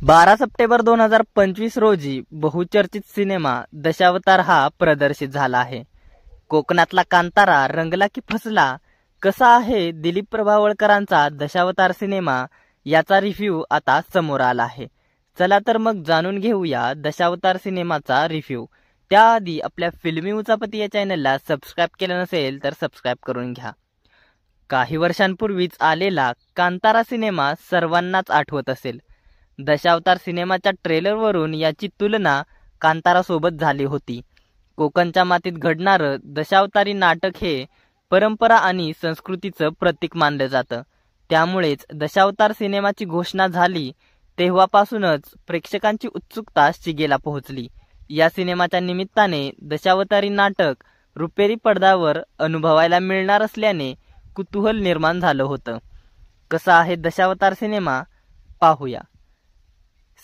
12 September 2025 रोजी बहुचर्चित cinema दशावतार हा प्रदर्शित झाला आहे. कोकणातला कांतारा रंगला की फसला कसा आहे दिलीप प्रभावळकरांचा दशावतार सिनेमा याचा रिव्ह्यू आता समोर आला आहे. चला तर मग जाणून घेऊया दशावतार सिनेमाचा रिव्ह्यू. त्याआधी आपल्या फिल्मी उचापती या चॅनलला सबस्क्राईब केलं नसेल तर सबस्क्राईब करून घ्या. काही वर्षांपूर्वीच आलेला कांतारा सिनेमा सर्वांनाच आठवत असेल. दशावतार सिनेमाच्या ट्रेलरवरून याची तुलना कांतारासोबत झाली होती. कोकणच्या मातीत घडणारं दशावतारी नाटक हे परंपरा आणि संस्कृतीचं प्रतीक मानलं जातं. त्यामुळेच दशावतार सिनेमाची घोषणा झाली तेव्हापासूनच प्रेक्षकांची उत्सुकता शिगेला पोहोचली. या सिनेमाच्या निमित्ताने दशावतारी नाटक रुपेरी पडद्यावर अनुभवायला मिळणार असल्याने कुतूहल निर्माण झालं होतं. कसा आहे दशावतार सिनेमा पाहूया.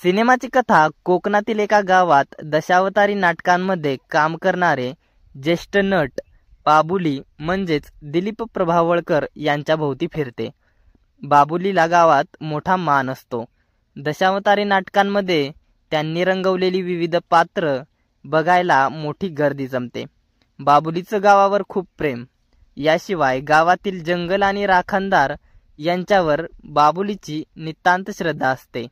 सिनेमाची कथा कोकणातील एका गावात दशावतारी नाटकांमध्ये काम करणारे ज्येष्ठ नट बाबुली म्हणजेच दिलीप प्रभावळकर यांच्या भोवती फिरते. बाबुलीला गावात मोठा मान असतो. दशावतारी नाटकांमध्ये त्यांनी रंगवलेली विविध पात्र बघायला मोठी गर्दी जमते. बाबुलीचं गावावर खूप प्रेम. याशिवाय गावातील जंगल आणि राखणदार यांच्यावर बाबुलीची नितांत श्रद्धा असते.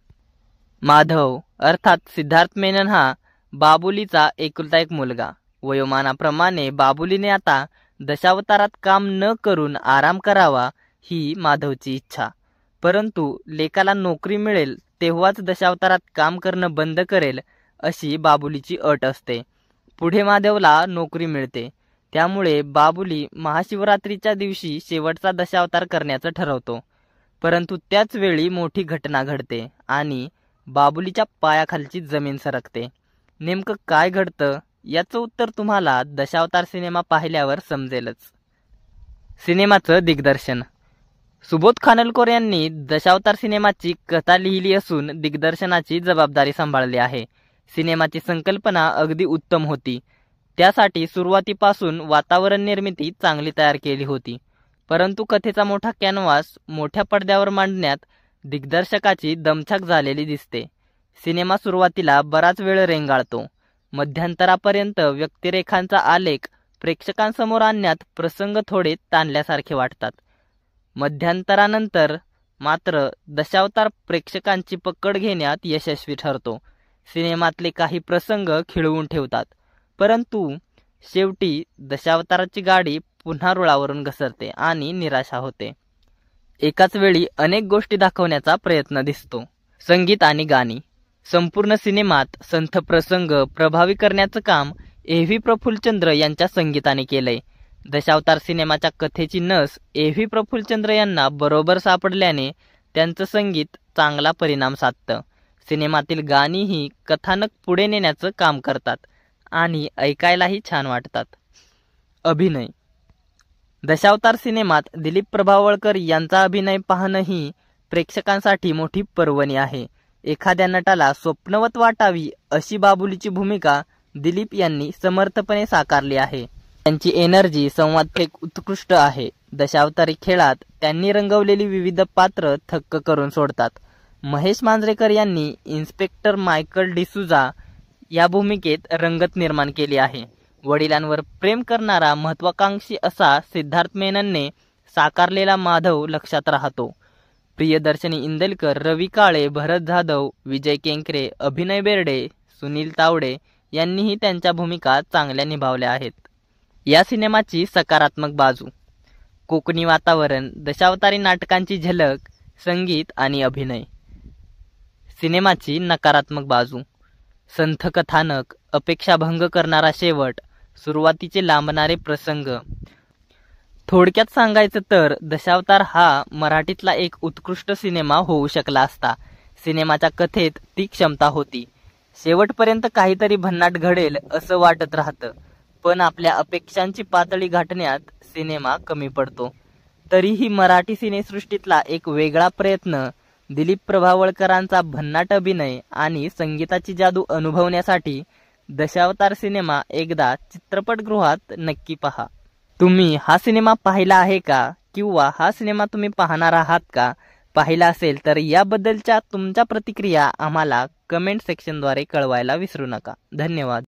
माधव अर्थात सिद्धार्थ मेनन हा बाबुलीचा एकुलता एक मुलगा. वयोमानाप्रमाणे बाबुलीने आता दशावतारात काम न करून आराम करावा ही माधवची इच्छा. परंतु लेकाला नोकरी मिळेल तेव्हाच दशावतारात काम करणं बंद करेल अशी बाबुलीची अट असते. पुढे माधवला नोकरी मिळते. त्यामुळे बाबुली महाशिवरात्रीच्या दिवशी शेवटचा दशावतार करण्याचं ठरवतो. परंतु त्याच वेळी मोठी घटना घडते आणि बाबुलीच्या पायाखालची जमीन सरकते. नेमकं काय घडतं याचं उत्तर तुम्हाला दशावतार सिनेमा पाहिल्यावर समजेलच. सिनेमाचं दिग्दर्शन सुबोध खानोलकर यांनी दशावतार सिनेमाची कथा लिहिली असून दिग्दर्शनाची जबाबदारी सांभाळली आहे. सिनेमाची संकल्पना अगदी उत्तम होती. त्यासाठी सुरुवातीपासून वातावरण निर्मिती चांगली तयार केली होती. परंतु कथेचा मोठा कॅनव्हास मोठ्या पडद्यावर मांडण्यात दिग्दर्शकाची दमछाक झालेली दिसते. सिनेमा सुरुवातीला बराच वेळ रेंगाळतो. मध्यंतरापर्यंत व्यक्तिरेखांचा आलेख प्रेक्षकांसमोर आणण्यात प्रसंग थोडे ताणल्यासारखे वाटतात. मध्यंतरानंतर मात्र दशावतार प्रेक्षकांची पकड घेण्यात यशस्वी ठरतो. सिनेमातले काही प्रसंग खिळवून ठेवतात. परंतु शेवटी दशावताराची गाडी पुन्हा रुळावरून घसरते आणि निराशा होते. एकाच वेळी अनेक गोष्टी दाखवण्याचा प्रयत्न दिसतो. संगीत आणि गाणी संपूर्ण सिनेमात संथ प्रसंग प्रभावी करण्याचं काम ए.व्ही. प्रफुल्लचंद्र यांच्या संगीताने केलंय. दशावतार सिनेमाच्या कथेची नस ए.व्ही. प्रफुल्लचंद्र यांना बरोबर सापडल्याने त्यांचं संगीत चांगला परिणाम साधतं. सिनेमातील गाणीही कथानक पुढे नेण्याचं काम करतात आणि ऐकायलाही छान वाटतात. अभिनय दशावतार सिनेमात दिलीप प्रभावळकर यांचा अभिनय पाहणंही प्रेक्षकांसाठी मोठी पर्वणी आहे. एखाद्या नटाला स्वप्नवत वाटावी अशी बाबुलीची भूमिका दिलीप यांनी समर्थपणे साकारली आहे. त्यांची एनर्जी संवादफेक उत्कृष्ट आहे. दशावतारी खेळात त्यांनी रंगवलेली विविध पात्र थक्क करून सोडतात. महेश मांजरेकर यांनी इन्स्पेक्टर मायकल डिसूजा या भूमिकेत रंगत निर्माण केली आहे. वडिलांवर प्रेम करणारा महत्वाकांक्षी असा सिद्धार्थ मेननने साकारलेला माधव लक्षात राहतो. प्रियदर्शनी इंदलकर, रवी काळे, भरत जाधव, विजय केंकरे, अभिनय बेर्डे, सुनील तावडे यांनीही त्यांच्या भूमिका चांगल्या निभावल्या आहेत. या सिनेमाची सकारात्मक बाजू कोकणी वातावरण, दशावतारी नाटकांची झलक, संगीत आणि अभिनय. सिनेमाची नकारात्मक बाजू संथ कथानक, अपेक्षाभंग करणारा शेवट, सुरुवातीचे लांबणारे प्रसंग. थोडक्यात सांगायचं तर दशावतार हा मराठीतला एक उत्कृष्ट सिनेमा होऊ शकला असता. सिनेमाच्या कथेत ती क्षमता होती. शेवटपर्यंत काहीतरी भन्नाट घडेल असं वाटत राहतं. पण आपल्या अपेक्षांची पातळी गाठण्यात सिनेमा कमी पडतो. तरीही मराठी सिनेसृष्टीतला एक वेगळा प्रयत्न, दिलीप प्रभावळकरांचा भन्नाट अभिनय आणि संगीताची जादू अनुभवण्यासाठी दशावतार सिनेमा एकदा चित्रपटगृहात नक्की पहा. तुम्ही हा सिनेमा पाहिला आहे का? किंवा हा सिनेमा तुम्ही पाहणार आहात का? पाहिला असेल तर याबद्दलच्या तुमच्या प्रतिक्रिया आम्हाला कमेंट सेक्शनद्वारे कळवायला विसरू नका. धन्यवाद.